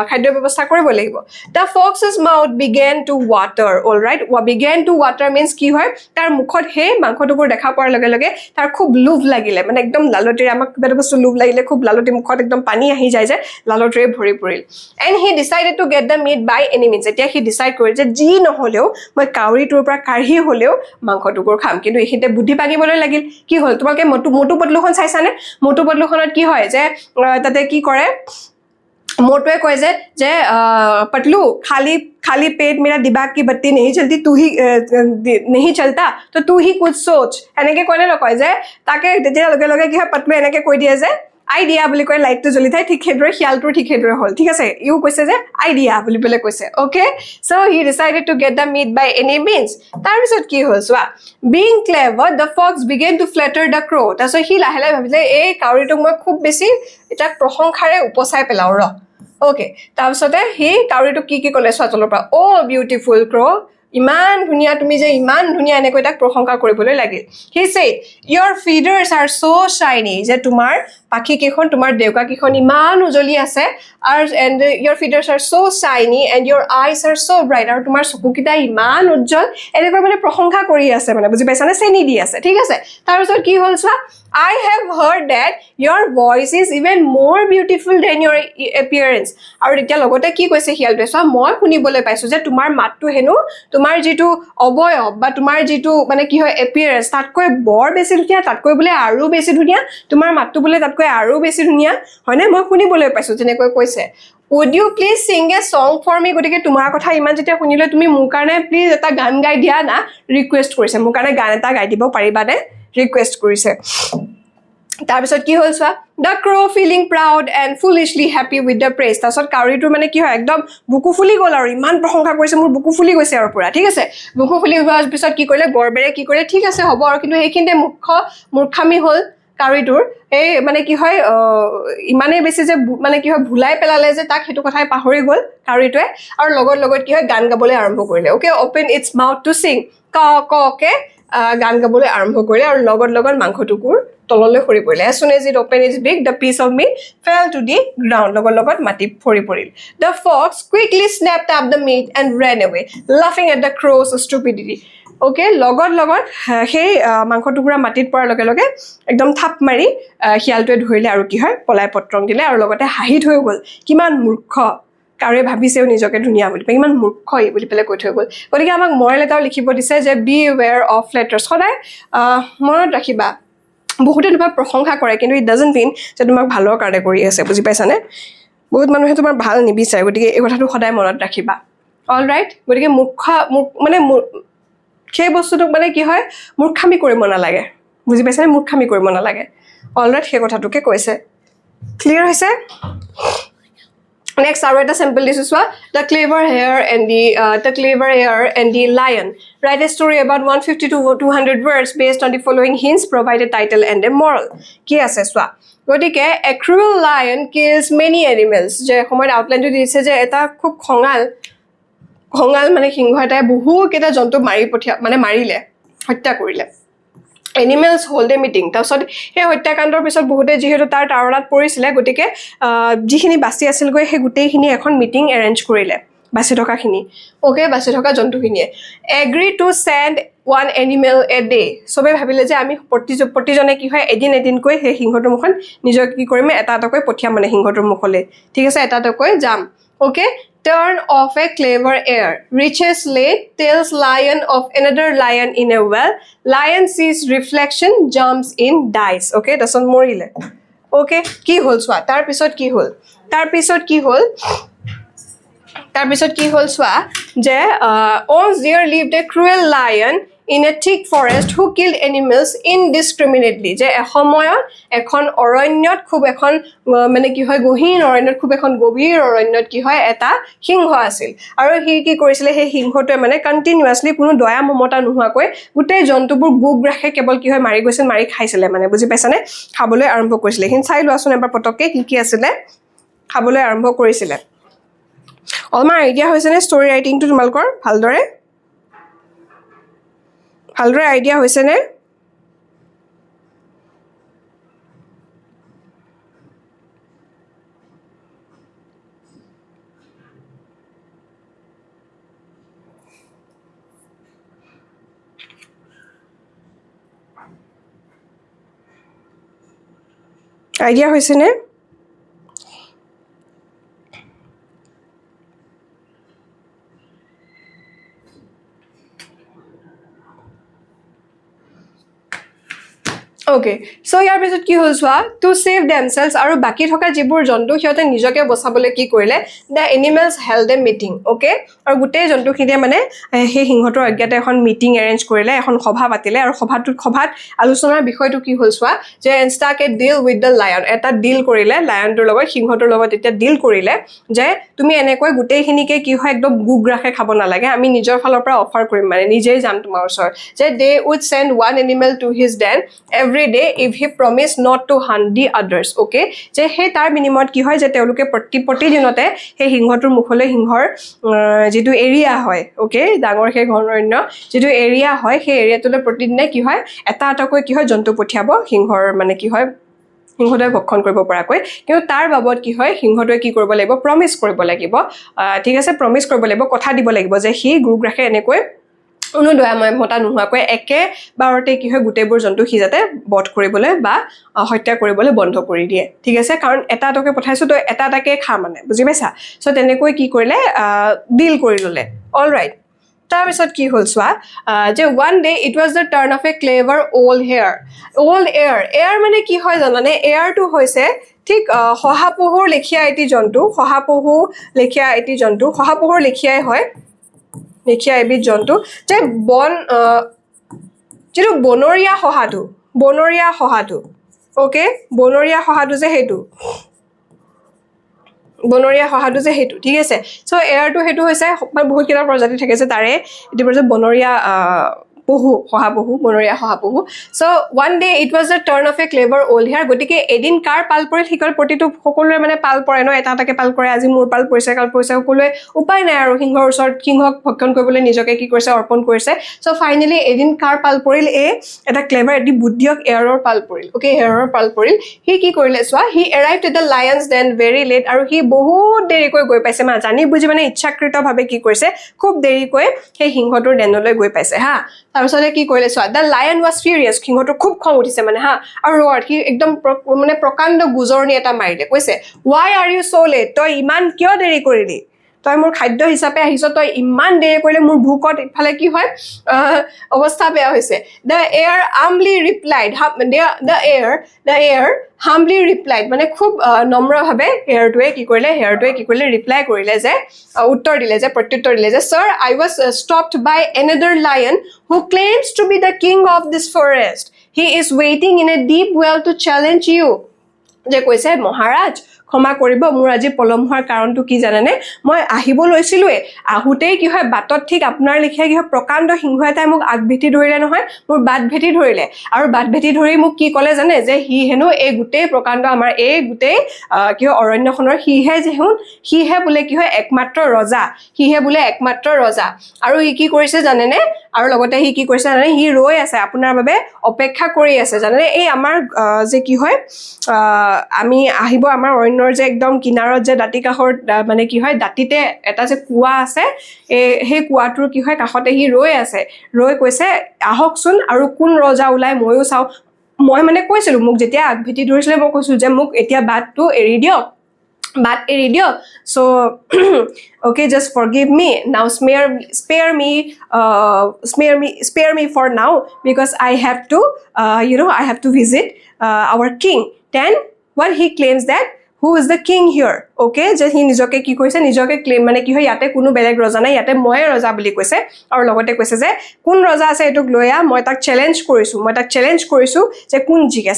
খাদ্য ব্যৱস্থা কৰিব লাগিব the fox's mouth began to water all right began to water means কি হয় তাৰ মুখত সেই মাংসটুকুৰ দেখা পোৱাৰ লগে লগে তাৰ খুব লোভ লাগিলে মানে একদম লালটিৰে আমাক কিবা বস্তু লোভ লাগিলে খুব লালটি মুখত একদম পানী আহি যায় যে লালটিৰে ভৰি পৰিল and he decided to get the meat by any means এতিয়া সি ডিসাইড কৰে যে যি নহলেও মই কাউৰীটোৰ পৰা কাঢ়ি হলেও মাংসটুকুৰ খাম কিন্তু এইখিতে বুদ্ধি পাগিবলৈ লাগিল কি হল তোমালোকে মোটু পতলুখন চাইছানে মোটু পতলুখনত কি হয় যে তাতে কি কৰে मोटुए कहे जे पतलू खाली पेट मेरा दिमाग की बत्ती नहीं चलती तू ही नहीं चलता तो तू ही कुछ सोच এনেকে কইলে নকয় যে তাকে তেতিয়া লগে লগে কি হয় পতলু এনেকে কৈ দিয়ে যে আইডিয়া বুলি কয় লাইটটো জ্বলি থাকে ঠিক হেদৰে খিয়ালটো ঠিক হেদৰে হল ঠিক আছে ইউ কৈছে যে আইডিয়া বুলি বলে কৈছে okay so he decided to get the meat by any means তাৰ পিছত কি হ'ল সোৱা being clever the fox began to flatter the crow তাছত হি লাহে লাহে ভাবিলে এই কাউৰীটোক মই খুব বেছি এটা প্ৰশংসাৰে উপচাই পেলাও ৰ ওকে তাৰপিছতে হি কাউৰীটো কি কলে সোৱাতলৰ পৰা ও বিউটিফুল ক্ৰো ইমান ধুনিয়া তুমি যে ইমান ধুনিয়া এনেকৈ তাক প্ৰশংসা কৰিবলৈ লাগিল he said your feathers are so shiny যে তোমাৰ পাখি কেখন তোমাৰ দেউকা কেখন ইমান উজলি আছে and your feathers are so shiny and your eyes are so bright আৰু তোমাৰ চকুকিটা ইমান উজ্জ্বল এনেকৈ মানে প্ৰশংসা কৰি আছে মানে বুজি পাইছানে চেনি দি আছে ঠিক আছে তাৰপিছত কি হ'ল সোৱা I have heard that your voice is even more beautiful than your appearance আৰু এতিয়া লগতে কি কৈছে হিয়ালটোৱে সোৱা মই শুনিবলৈ পাইছো যে তোমাৰ মাতটো হেনু তোমাৰ যেটো অবয়ব বা তোমাৰ যেটো মানে কি হয় এপিয়াৰেন্স তাতকৈ বৰ বেছি ধুনিয়া তাতকৈ বলে আৰু বেছি ধুনিয়া তোমাৰ মাতটো বলে তাতকৈ আৰু বেছি ধুনিয়া হয়নে মই শুনিবলৈ পাইছো যেনেকৈ কৈছে would you please sing a song for me গটিকে তোমাৰ কথা ইমান যেতিয়া শুনিলে তুমি মোৰ কাৰণে প্লিজ এটা গান গাই দিয়া না ৰিকুৱেষ্ট কৰিছে মোৰ কাৰণে গান এটা গাই দিব পাৰিবানে ৰিকুৱেষ্ট কৰিছে তাৰপিছত কি হ'ল সোৱা the crow feeling proud and foolishly happy with the praise তাৰছত কাউৰীটো মানে কি হয় একদম বুকু ফুলি গল আৰু ইমান প্ৰশংসা কৰিছে মোৰ বুকু ফুলি গৈছে আৰু পুৰা ঠিক আছে বুকু ফুলি হোৱাৰ পিছত কি কৰিলে গৰবেৰে কি কৰিলে ঠিক আছে হ'ব আৰু কিন্তু এইখিনতে মূৰ্খামি হ'ল কাউৰীটোৰ এই মানে কি হয় ইমানে বেছি যে মানে কি হয় ভুলাই পেলালে যে তাক হেতু কথাই পাহৰি গল কাউৰীটোৱে আৰু লগত কি হয় গান গাবলৈ আৰম্ভ কৰিলে okay open its mouth to sing কে গান গাবলৈ আৰম্ভ কৰিলে আৰু লগত মাংসটুকুৰ তললৈ সৰি পৰিলে as soon as it opened its beak the piece of meat fell to the ground লগত মাটি ফৰি পৰিল the fox quickly snapped up the meat and ran away laughing at the crow's stupidity okay লগত সেই মাংসটুকুৰা মাটিত পৰাৰ লগে একদম থাপ মাৰি হিয়ালটোৱে ধৰিলে আৰু কি হয় পলাই পত্ৰং দিলে আৰু লগতে হাঁহি থৈ গল কিমান মূৰ্খ কাউৰে ভাবিছেও নিজকে ধুনিয়া বুলি কিমান মূৰ্খ বুলি পেলে কৈ থৈ গল গতিকে আমাক মৰেল এটাও লিখিব দিছে যে বি aware of flatters সদায় মনত ৰাখিবা বহুতে তোমাৰ প্ৰশংসা কৰে কিন্তু ইট ডাজন্ট মিন যে তোমাক ভালৰ কাৰণে কৰি আছে বুজি পাইছানে বহুত মানুহে তোমাৰ ভাল নিবিচাৰে গতিকে এই কথাটো সদায় মনত ৰাখিবা অল ৰাইট গতিকে মানে সেই বস্তুটোক মানে কি হয় মূৰ্খামি কৰিব নালাগে বুজি পাইছানে মূৰ্খামি কৰিব নালাগে অল ৰাইট সেই কথাটোকে কৈছে ক্লিয়াৰ হৈছে Next, our sample this is the clever hare and the lion. Write a story about 150 to 200 words based on the following hints, provide a title and a moral. Ki ase swa. Gotike a cruel lion kills many animals. Je homor outline to dise je eta khub khongal mane singho eta bohu keta jontu mane marile হত্যা কৰিলে Animals hold a meeting. তাৰছত হে হত্যাকাণ্ডৰ পিছত বহুতে যেহেতু তাৰ টাৱৰাত পৰিছিলে গটিকে যিখিনি বাছি আছিল গৈ হে গুটেইখিনি এখন মিটিং এৰেঞ্জ কৰিলে বাছি থকাখিনি ওকে বাছি থকা জন্তুখিনিয়ে agree to send one animal a day সবে ভাবিলে যে আমি প্ৰতিজনে কি হয় এদিনকৈ সেই সিংহটোৰ মুখন নিজৰ কি কৰিম এটা এটাকৈ পঠিয়াম মানে সিংহটোৰ মুখলৈ ঠিক আছে এটা এটাকৈ যাম okay turn off a clever air reaches late tells lion of another lion in a well lion sees reflection jumps in dies okay doesn't মৰিলে okay কি হল সোৱা তাৰ পিছত কি হল সোৱা যে once there lived a cruel lion in a thick forest who killed animals indiscriminately যে এসময়ত এখন অৰণ্যত খুব এখন মানে কি হয় গহীন অৰণ্যত খুব এখন গভীৰ অৰণ্যত কি হয় এটা সিংহ আছিল আৰু হি কি কৰিছিল সেই সিংহটোৱে মানে কন্টিনিউয়াছলি কোনো দয়া মমতা নোহোৱাকৈ গোটেই জন্তুবোৰ গুগ ৰাখে কেৱল কি হয় মাৰি গৈছিল মাৰি খাইছিল মানে বুজি পাইছানে খাবলৈ আৰম্ভ কৰিছিল হিন চাই লোৱাচোন এবাৰ পটককে কি আছিলে খাবলৈ আৰম্ভ কৰিছিল অলমান আইডিয়া হৈছে নে ষ্টৰী ৰাইটিংটো তোমালকৰ ভালদৰে আইডিয়া হৈছে নে আইডিয়া হৈছে নে Okay, so ইয়াৰ পিছত কি হ'ল সোৱা to save themselves আৰু বাকি থকা যিবোৰ জন্তু হিয়তে নিজকে বচাবলৈ কি কৰিলে the animals held a meeting okay আৰু গোটেই জন্তুখিনিয়ে মানে সেই সিংহটোৰ অজ্ঞাতে এখন মিটিং এৰেঞ্জ কৰিলে এখন সভা পাতিলে আৰু সভাত আলোচনাৰ বিষয়টো কি হ'ল সোৱা যে instruct a deal with the lion এটা ডিল কৰিলে লায়নটোৰ লগত সিংহটোৰ লগত এটা ডিল কৰিলে যে তুমি এনেকৈ গোটেইখিনিকে কি হয় একদম গুগ ৰাখে খাব নালাগে আমি নিজৰ ফালৰ পৰা অফাৰ কৰিম মানে নিজেই যাম তোমাৰ ওচৰত যে they would send one animal to his den every day if he promised not to hunt the others okay যে হে তাৰ বিনিময়ত কি হয় যে তেওঁলোকে প্ৰতিদিনতে হে সিংহটোৰ মুখলৈ সিংহৰ যেটো এৰিয়া হয় okay ডাঙৰ হে ঘৰৰণ্য যেটো এৰিয়া হয় হে এৰিয়াটোলৈ প্ৰতিদিনে কি হয় এটা এটাকৈ কি হয় জন্তু পঠিয়াব সিংহৰ মানে কি হয় সিংহটোৱে ভক্ষণ কৰিব পৰাকৈ কিন্তু তাৰ বাবদ কি হয় সিংহটোৱে কি কৰিব লাগিব প্ৰমিস কৰিব লাগিব ঠিক আছে প্ৰমিস কৰিব লাগিব কথা দিব লাগিব যে হি গ্ৰুপ ৰাখে এনেকৈ কোনো দয়াময় মতা নোহোৱাকৈ একে বাৰতে কি হয় গোটেইবোৰ জন্তু হিজাতে বধ কৰিবলৈ বা হত্যা কৰিবলৈ বন্ধ কৰি দিয়ে ঠিক আছে কাৰণ এটা এটাকৈ পঠাইছো তো এটা এটাকে খা মানে বুজি পাইছা সো তেনেকৈ কি কৰিলে ডিল কৰি ললে অল ৰাইট তাৰ পিছত কি হ'ল সোৱা যে one day it was the turn of a clever old air মানে কি হয় জানানে এয়াৰটো হৈছে ঠিক হহাপহুৰ লেখিয়া এটি জন্তু হহাপহুৰ লেখিয়াই হয় লেখিয়া এবিধ জন্তু যে যেটো বনৰীয়া হহাটো ওকে বনৰীয়া হহাটো যে হেতু ঠিক আছে সো এয়াৰটো হেতু হৈছে বহুত কিটা প্ৰজাতি থাকে যে তাৰে এটি প্ৰজাতি বনৰীয়া হহাপহু বনৰীয়া হহাপহু so one day it was the turn of a clever old hare গটিকে এদিন কাৰ পাল পৰিল হিকৰ প্ৰতিটো সকলোৰে মানে পাল পৰে ন এটা এটাকে পাল কৰে আজি মোৰ পাল পৰিছে কাল পৰিছে সকলোৱে উপায় নাই আৰু সিংহৰ ওচৰত সিংহক ভক্ষণ কৰিবলৈ নিজকে কি কৰিছে অৰ্পণ কৰিছে সো ফাইনালি এদিন কাৰ পাল পৰিল এটা ক্লেভাৰ এটি বুদ্ধিয়ক এয়াৰৰ পাল পৰিল ওকে এয়াৰৰ পাল পৰিল হি কি কৰিলে সোৱা হি arrived at the lions den very late আৰু হি বহুত দেৰিকৈ গৈ পাইছে মানে জানি বুজি মানে ইচ্ছাকৃতভাৱে কি কৰিছে খুব দেৰিকৈ সেই সিংহটোৰ দেনলৈ গৈ পাইছে হা তাৰপিছতে কি কৰিলে সোৱা the lion was furious সিংহটো খুব খং উঠিছে মানে হা আৰু ৰড হি একদম মানে প্ৰকাণ্ড গুজৰণি এটা মাৰিলে কৈছে why are you so late তই ইমান কিয় দেৰি কৰিলি তই মোৰ খাদ্য হিচাপে আহিছ তই ইমান দেৰি কৰিলে মোৰ ভুকত ইফালে কি হয় অৱস্থা বেয়া হৈছে the air humbly replied মানে খুব নম্ৰভাৱে হেয়াৰটোৱে কি কৰিলে ৰিপ্লাই কৰিলে যে উত্তৰ দিলে যে প্ৰত্যুত্তৰ দিলে যে sir I was stopped by another lion who claims to be the king of this forest he is waiting in a deep well to challenge you যে কৈছে মহাৰাজ ক্ষমা কৰিব মোৰ আজি পলম হোৱাৰ কাৰণটো কি জানেনে মই আহিব লৈছিলুৱে আহুতেই কি হয় বাটত ঠিক আপোনাৰ লিখিয়া কি হয় প্ৰকাণ্ড সিংহ এটাই মোক আগভেটি ধৰিলে নহয় মোৰ বাট ভেটি ধৰিলে আৰু বাট ভেটি ধৰি মোক কি ক'লে জানে যে হি হেনো এই গুটেই প্ৰকাণ্ড আমাৰ এই গুটেই কি হয় অৰণ্যখনৰ হিহে বোলে কি হয় একমাত্ৰ ৰজা আৰু ই কি কৰিছে জানেনে আৰু লগতে হি কি কৰিছে জানেনে হি ৰৈ আছে আপোনাৰ বাবে অপেক্ষা কৰি আছে জানেনে এই আমাৰ যে কি হয় আমি আহিব আমাৰ অৰণ্য লায়নৰ যে একদম কিনাৰত যে দাঁতি কাষৰ মানে কি হয় দাঁতিতে এটা যে কুৱা আছে সেই কুৱাটোৰ কি হয় কাষতে সি ৰৈ আছে ৰৈ কৈছে আহকচোন আৰু কোন ৰজা ওলাই ময়ো চাওঁ মই মানে কৈছিলো মোক যেতিয়া আগভেটি ধৰিছিলে মই কৈছো যে মোক এতিয়া বাটটো এৰি দিয়ক বাট এৰি দিয়ক so okay just forgive me now spare me for now because I have to I have to visit our king then what he claims that who is the king here okay যে হি নিজকে কি কৈছে নিজকে claim মানে কি হয় ইয়াতে কোনো বেলেগ ৰজা নাই ইয়াতে মই ৰজা বুলি কৈছে আৰু লগতে কৈছে যে কোন ৰজা আছে এটোক লয়া মই তাক চ্যালেঞ্জ কৰিছো যে কোন জিকে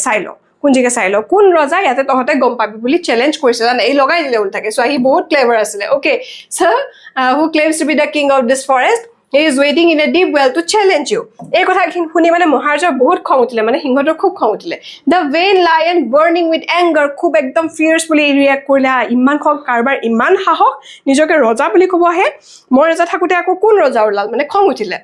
চাই ল কোন ৰজা ইয়াতে তহতে গম পাবি বুলি চ্যালেঞ্জ কৰিছে জানে এই লগাই দিলে উল্টাকে সো হি বহুত ক্লেভাৰ আছিলে okay so who claims to be the king of this forest he is waiting in a deep well to challenge you এই কথা শুনি মানে মহাৰাজাৰ বহুত খং উঠিলে মানে সিংহটো খুব খং উঠিলে the vain lion burning with anger খুব একদম fiercely react কৰিলে ইমান খং কাৰবাৰ ইমান সাহস নিজকে ৰজা বুলি কব আহে মই ৰজা থাকোতে আকৌ কোন ৰজা ওলাল মানে খং উঠিলে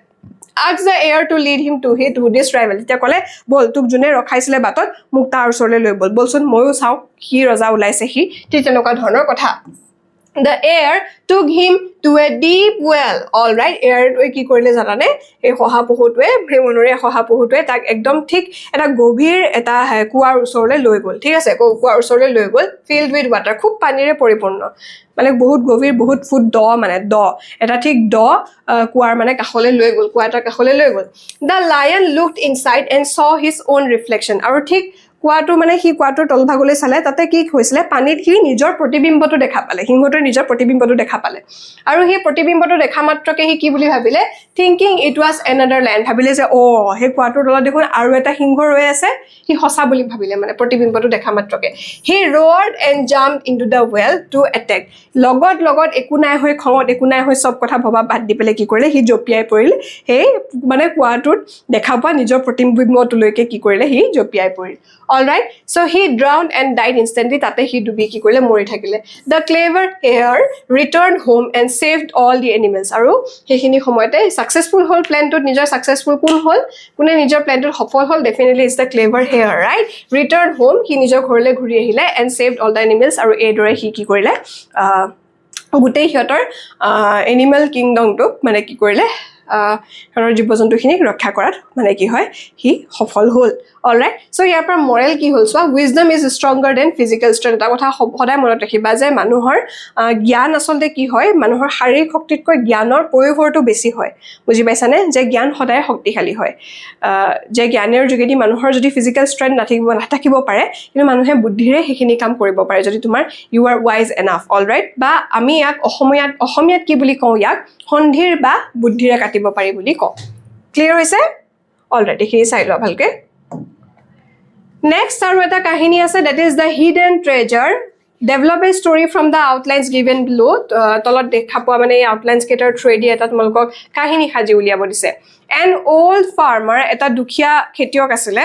ask the heir to lead him to this rival তেতিয়া কলে বল তোক জুনে ৰখাইছিলে বাটত মোক তাৰ ওচৰলৈ লৈ বলচোন ময়ো চাও কি ৰজা ওলাইছে সি তেনেকুৱা ধৰণৰ কথা the heir took him to a deep well all right heir কি কৰিলে জানানে এই সহাপহুটোৱে ভ্ৰমণৰে সহাপহুটোৱে তাক একদম ঠিক এটা গভীৰ এটা কুৱাৰ ওচৰলৈ লৈ গল ঠিক আছে কুৱাৰ ওচৰলৈ লৈ গল filled with water খুব পানীৰে পৰিপূৰ্ণ মানে বহুত গভীৰ বহুত ফুট দ মানে দ এটা ঠিক দ কুৱাৰ মানে কাখলৈ লৈ গল কুৱাটাৰ কাখলৈ লৈ গল the lion looked inside and saw his own reflection আৰু ঠিক কুৱাটো মানে হি কুৱাটোৰ তলভাগলৈ চালে তাতে কি হৈছিলে পানীত হি নিজৰ প্ৰতিবিম্বটো দেখা পালে সিংহটোৰ নিজৰ প্ৰতিবিম্বটো দেখা পালে আৰু হি প্ৰতিবিম্বটো দেখা মাত্ৰকে হি কি বুলি ভাবিলে thinking it was another land ভাবিলে যে ও হে কুৱাটোৰ তলত দেখোন আৰু এটা সিংহ ৰৈ আছে হি হসা বুলি ভাবিলে মানে প্ৰতিবিম্বটো দেখা মাত্ৰকে he roared and jumped into the well to attack লগত একো নাই হৈ খঙত একো নাই হৈ সব কথা ভবা বাদ দি পেলে কি কৰিলে হি জপিয়াই পৰিল হে মানে কুৱাটোত দেখা পোৱা নিজৰ প্ৰতিবিম্বটোলৈকে কি কৰিলে হি জপিয়াই পৰিল all right so he drowned and died instantly tate he dubi ki korile mori thakile the clever heir returned home and saved all the animals aru hekhini samoyte successful whole plan to nijor successful kun hol kune nijor plan to safol hol definitely is the clever heir right returned home he nijor ghorle ghuri ahile and saved all the animals aru e dore he ki korile gutei hiotor animal kingdom to mane ki korile হৰৰ জীৱ-জন্তুখিনিক ৰক্ষা কৰাত মানে কি হয় হি সফল হ'ল alright so ইয়াৰ পৰা moral কি হ'ল so wisdom is stronger than physical strength এটা কথা সদায় মনত ৰাখিবা যে মানুহৰ জ্ঞান আচলতে কি হয় মানুহৰ শাৰীৰিক শক্তিতকৈ জ্ঞানৰ প্ৰয়োগটো বেছি হয় বুজি পাইছানে যে জ্ঞান সদায় শক্তিশালী হয় যে জ্ঞানৰ যোগেদি মানুহৰ যদি ফিজিক্যাল ষ্ট্ৰেংথ নাথাকিব পাৰে কিন্তু মানুহে বুদ্ধিৰে সেইখিনি কাম কৰিব পাৰে যদি তোমাৰ you are wise enough alright বা আমি ইয়াক অসমীয়াত কি বুলি কওঁ ইয়াক সন্ধিৰ বা বুদ্ধিৰে কাটিব পাৰি বুলি কওঁ ক্লিয়াৰ হৈছে অলৰাইট এইখিনি চাই লোৱা ভালকে নেক্সট আৰু এটা কাহিনী আছে that is the hidden treasure develop a story from the outlines given below তলত দেখা পোৱা মানে outlines কেটাৰ থ্ৰেডি এটা তোমালোকক কাহিনী সাজি উলিয়াব দিছে an old farmer এটা দুখীয়া খেতিয়ক আছিলে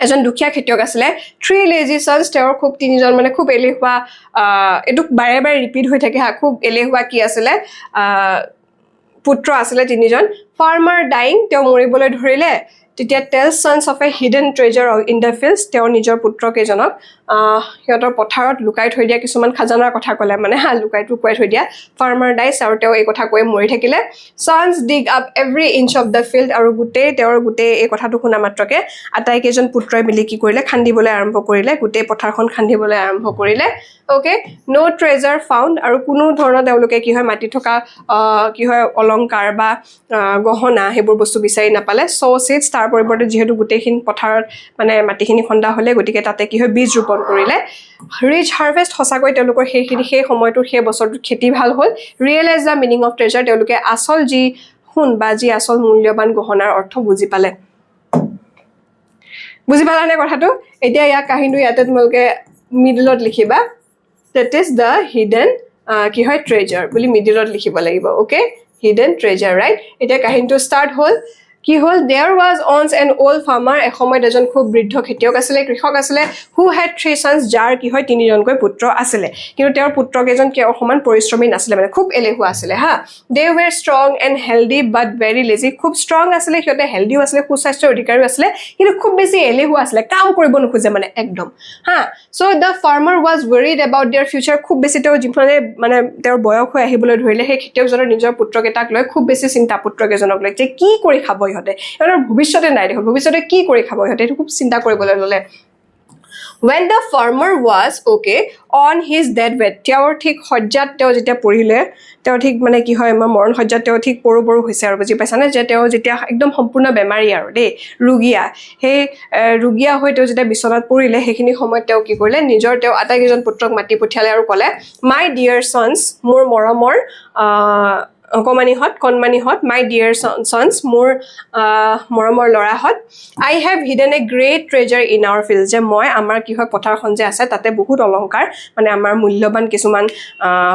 এজন দুখীয়া খেতিয়ক আছিলে three lazy sons তেওঁৰ খুব তিনিজন মানে খুব এলেহুৱা এটুক বাৰে বাৰে ৰিপিট হৈ থাকে খুব এলেহুৱা কি আছিলে পুত্ৰ আছিলে তিনিজন farmer dying তেওঁ মৰিবলৈ ধৰিলে তেতিয়া tells sons of a hidden treasure in the fields তেওঁৰ নিজৰ পুত্ৰ কেজনক হিয়তৰ পথাৰত লুকাই থৈ দিয়া কিছুমান খাজানাৰ কথা কলে মানে লুকাই থৈ দিয়া farmer dies আৰু তেওঁ এই কথা কৈ মৰি থাকিলে sons dig up every inch of the field আৰু গোটেই এই কথাটো শুনা মাত্ৰকে আটাই কেজন পুত্ৰই মিলি কি কৰিলে খান্দিবলৈ আৰম্ভ কৰিলে গোটেই পথাৰখন খান্দিবলৈ আৰম্ভ কৰিলে ওকে no treasure found আৰু কোনো ধৰণৰ তেওঁলোকে কি হয় মাটি থকা কি হয় অলংকাৰ বা গহনা হেবোৰ বস্তু বিচাৰি নাপালে so seeds তাৰ পৰিৱৰ্তে যেহেতু গোটেইখিনি পথাৰত মানে মাটিখিনি খন্দা হলে গতিকে তাতে কি হয় বীজ ৰোপণ কৰিলে ৰিচ হাৰভেষ্ট হসাকৈ তেওঁলোকৰ সেই সময়টোৰ সেই বছৰটোৰ খেতি ভাল হ'ল realise da meaning of treasure তেওঁলোকে আসল যি সোণ বা যি আসল মূল্যবান গহনাৰ অৰ্থ বুজি পালানে কথাটো এতিয়া ইয়াৰ কাহিনীটো ইয়াতে তোমালোকে মিডলত লিখিবা that is the hidden কি হয় treasure বুলি মিডলত লিখিব লাগিব ওকে hidden treasure right এতিয়া কাহিনীটো ষ্টাৰ্ট হ'ল কি হল there was once an old farmer এসময়ত এজন খুব বৃদ্ধ খেতিয়ক আছিলে কৃষক আছিলে who had 3 sons যাৰ কি হয় তিনিজনকৈ পুত্ৰ আছিলে কিন্তু তেওঁৰ পুত্ৰকেজন কি অসমান পৰিশ্ৰমী নাছিলে মানে খুব এলেহুৱা আছিলে হা they were strong and healthy but very lazy খুব strong আছিলে সিহঁতে হেলদিও আছিলে সুস্বাস্থ্যৰ অধিকাৰীও আছিলে কিন্তু খুব বেছি এলেহুৱা আছিলে কাম কৰিব নোখোজে মানে একদম হা so the farmer was worried about their future খুব বেছি তেওঁ যিফালে মানে তেওঁৰ বয়স হৈ আহিবলৈ ধৰিলে সেই খেতিয়কজনৰ নিজৰ পুত্ৰকেইটাক লৈ খুব বেছি চিন্তা পুত্ৰকেজনক লৈ যে কি কৰি খাব ইহঁতে ইহঁতৰ ভৱিষ্যতে নাই দেখোন ভৱিষ্যতে কি কৰি খাব ইহঁতে খুব চিন্তা কৰিবলৈ ল'লে when the farmer was okay on his deathbed তেওঁৰ ঠিক হজ্জাত তেওঁ যেতিয়া পৰিলে তেওঁ ঠিক মানে কি হয় আমাৰ মৰণ হজ্জাত তেওঁ ঠিক পৰু হৈছে আৰু বুজি পাইছানে যে তেওঁ যেতিয়া একদম সম্পূৰ্ণ বেমাৰী আৰু দেই ৰোগিয়া সেই ৰোগিয়া হৈ তেওঁ যেতিয়া বিছনাত পৰিলে সেইখিনি সময়ত তেওঁ কি কৰিলে নিজৰ তেওঁ আটাইকেইজন পুত্ৰক মাতি পঠিয়ালে আৰু ক'লে my dear sons মোৰ মৰমৰ কণমানিহত my dear sons মোৰ মৰমৰ লৰাহত I have hidden a great treasure in our field যে মই আমাৰ কি হয় পথাৰখন যে আছে তাতে বহুত অলংকাৰ মানে আমাৰ মূল্যবান কিছুমান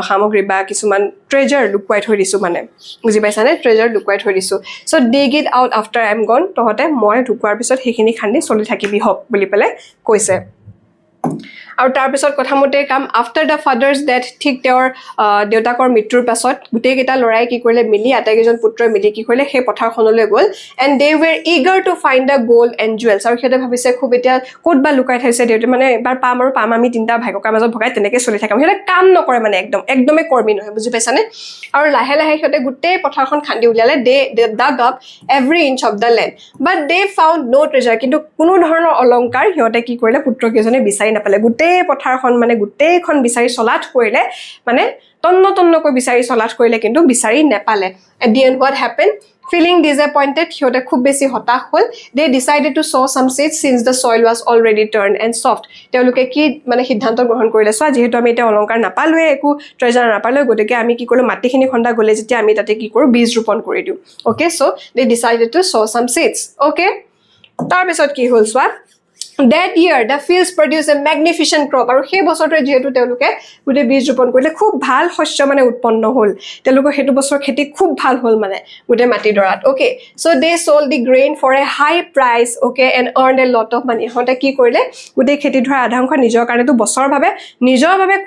সামগ্ৰী বা কিছুমান treasure লুকুৱাই থৈ দিছো মানে বুজি পাইছানে treasure লুকুৱাই থৈ দিছো so dig it out after I am gone তহতে মই ঢুকুৱাৰ পিছত সেইখিনি খান্দি চলি থাকিবি হক বুলি পেলে কৈছে আৰু তাৰ পিছত কথামতে কাম after the father's death ঠিক তেওঁৰ দেউতাকৰ মৃত্যুৰ পাছত গুটেইকেইটা লৰাই কি কৰিলে মিলি আটাইকেইজন পুত্ৰই মিলি কি কৰিলে সেই পথাৰখনলৈ গ'ল and they were eager to find the gold and jewels আৰু সিহঁতে ভাবিছে খুব এতিয়া ক'ত বা লুকাই থৈছে দেউতা মানে এবাৰ পাম আৰু পাম আমি তিনটা ভাইককাৰ মাজত ভগাই তেনেকৈ চলি থাকাম সিহঁতে কাম নকৰে মানে একদমে কৰ্মী নহয় বুজি পাইছানে আৰু লাহে লাহে সিহঁতে গোটেই পথাৰখন খান্দি উলিয়ালে they dug up every inch of the land but they found no treasure কিন্তু কোনো ধৰণৰ অলংকাৰ সিহঁতে কি কৰিলে পুত্ৰকেইজনে বিচাৰি নাপালে গোটেই পথাৰখন মানে গোটেইখন বিচাৰি চলাত কৰিলে মানে তন্নকৈ বিচাৰি চলাত কৰিলে কিন্তু বিচাৰি নেপালে at the end what happened feeling disappointed সিহঁতে খুব বেছি হতাশ হ'ল they decided to sow some seeds since the soil was already turned and soft তেওঁলোকে কি মানে সিদ্ধান্ত গ্ৰহণ কৰিলে সো যেহেতু আমি এটা অলংকাৰ নাপালোৱে একো ট্ৰেজাৰ নাপালোৱে গতিকে আমি কি কৰিলো মাটিখিনি খন্দা গলে যেতিয়া আমি তাতে কি কৰো বীজ ৰোপণ কৰি দিও okay so they decided to sow some seeds okay তাৰ পিছত কি হ'ল সোৱা that year the fields produced a magnificent crop আৰু সেই বছৰতে যেহেতু তেওঁলোকে গুটে বীজ ৰোপণ কৰিলে খুব ভাল শস্য মানে উৎপন্ন হ'ল তেওঁলোকৰ হেতু বছৰ খেতি খুব ভাল হ'ল মানে গুটে মাটি দৰাত okay so they sold the grain for a high price okay and earned a lot of money হতে কি কৰিলে গুটে খেতি ধৰা আধাংশ নিজৰ কাৰণেটো বছৰ ভাবে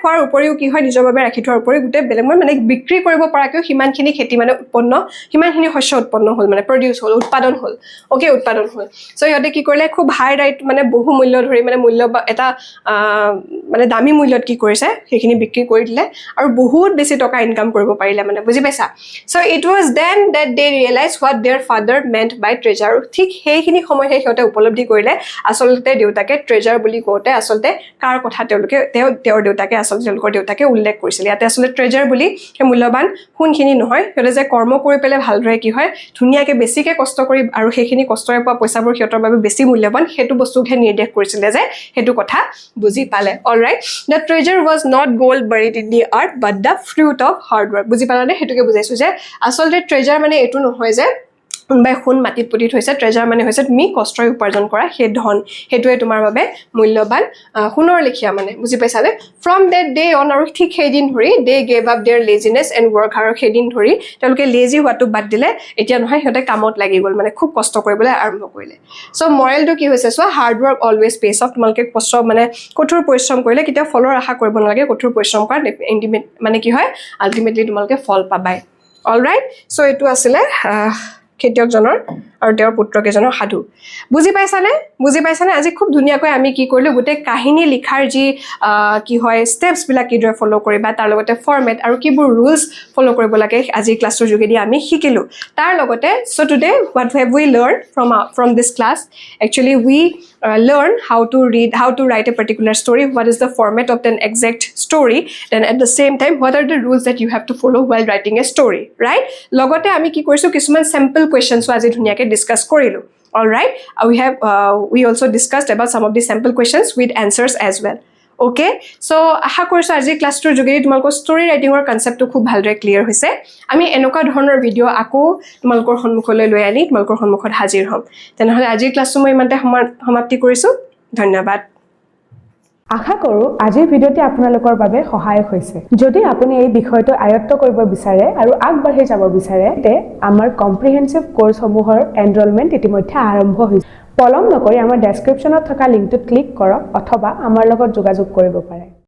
খোৱাৰ উপৰিও কি হয় নিজৰ ভাবে ৰাখি থোৱাৰ উপৰি গুটে বেলেগ মানে বিক্ৰী কৰিব পৰাকৈ হিমানখিনি খেতি মানে উৎপন্ন হিমানখিনি শস্য উৎপন্ন হ'ল মানে প্ৰডিউস হ'ল উৎপাদন হ'ল okay উৎপাদন হ'ল so ইহতে কি কৰিলে খুব হাই ৰেট মানে বহু মূল্য ধৰি মানে মূল্য এটা মানে দামী মূল্যত কি কৰিছে সেইখিনি বিক্ৰী কৰি দিলে আৰু বহুত বেছি টকা ইনকাম কৰিব পাৰিলে মানে বুজি পাইছা so it was then that they realized what their father meant by treasure ঠিক সেইখিনি সময়তে সিহঁতে উপলব্ধি কৰিলে আসলতে দেউতাকে treasure বুলি কোতে আসলতে কাৰ কথা তেওঁলোকে তেওঁৰ দেউতাকে আসলতে তেওঁলোকৰ দেউতাকে উল্লেখ কৰিছিল ইয়াতে আসলতে treasure বুলি সেই মূল্যবান কোনখিনি নহয় সিহঁতে যে কৰ্ম কৰি পেলে ভালদৰে কি হয় ধুনিয়াকে বেছিকে কষ্ট কৰি আৰু সেইখিনি কষ্টৰে পোৱা পইচাবোৰ সিহঁতৰ বাবে বেছি মূল্যবান হেতু বস্তুকে নিৰ্দেশ কৰিছিল যে হেতু কথা বুজি পালে alright the treasure was not gold buried in the earth but the fruit of hard work বুজি পালানে হেতুকে বুজাইছো যে আসলতে treasure মানে এটো নহয় যে বাই খুন মাটিত পুতি থৈছে treasure মানে হৈছে তুমি কষ্টৰে উপাৰ্জন কৰা হে ধন হেতুৱে তোমাৰ বাবে মূল্যবান খুনৰ লেখিয়া মানে বুজি পাইছানে from that day on আৰু ঠিক সেইদিন ধৰি they gave up their laziness and work hard সেইদিন ধৰি তেওঁলোকে লেজি হোৱাটো বাদ দিলে এতিয়া নহয় সিহঁতে কামত লাগি গল মানে খুব কষ্ট কৰিবলৈ আৰম্ভ কৰিলে so moral টো কি হৈছে so hard work always pays off তোমালকে কষ্ট মানে কঠোৰ পৰিশ্ৰম কৰিলে কিটা ফলৰ আশা কৰিব নালাগে কঠোৰ পৰিশ্ৰম কৰা মানে কি হয় আলটিমেটলি তোমালকে ফল পাবাই অলৰাইট so এটো আছিল খেতিয়কজনৰ আৰু তেওঁৰ পুত্ৰকেজনৰ সাধু বুজি পাইছানে আজি খুব ধুনিয়াকৈ আমি কি কৰিলো গুটে কাহিনী লিখাৰ যি কি হয় স্টেপস বিলাক কিদৰে ফলো কৰিবা তাৰ লগতে ফৰমেট আৰু কিবোৰ ৰুলস ফলো কৰিব লাগে আজি ক্লাছৰ যোগেদি আমি শিকিলো তাৰ লগতে so today what have we learned from this class actually we learn how to write a particular story what is the format of an exact story then at the same time what are the rules that you have to follow while writing a story right লগতে আমি কি কৰিছো কিছুমান sample questions আজি ধুনিয়াকে discuss কৰিলো all right we also discussed about some of the sample questions with answers as well okay so আশা কৰিছো আজি ক্লাছটোৰ যোগেদি তোমালোকৰ ষ্টৰী ৰাইটিংৰ কনসেপ্টটো খুব ভালদৰে ক্লিয়াৰ হৈছে আমি এনেকুৱা ধৰণৰ ভিডিও আকৌ তোমালোকৰ সন্মুখলৈ লৈ আনি তোমালোকৰ সন্মুখত হাজিৰ হ'ম তেনেহলে আজি ক্লাছটো মই ইমানতে সমাপ্তি কৰিছো ধন্যবাদ আশা কৰো আজিৰ ভিডিঅ'টি আপোনালোকৰ বাবে সহায়ক হৈছে যদি আপুনি এই বিষয়টো আয়ত্ত কৰিব বিচাৰে আৰু আগবাঢ়ি যাব বিচাৰে তে আমাৰ কম্প্ৰিহেনসিভ কোৰ্সসমূহৰ এনৰোলমেন্ট ইতিমধ্যে আৰম্ভ হৈছে পলম নকৰি আমাৰ ডেসক্ৰিপচনত থকা লিংকটোত ক্লিক কৰক অথবা আমাৰ লগত যোগাযোগ কৰিব পাৰে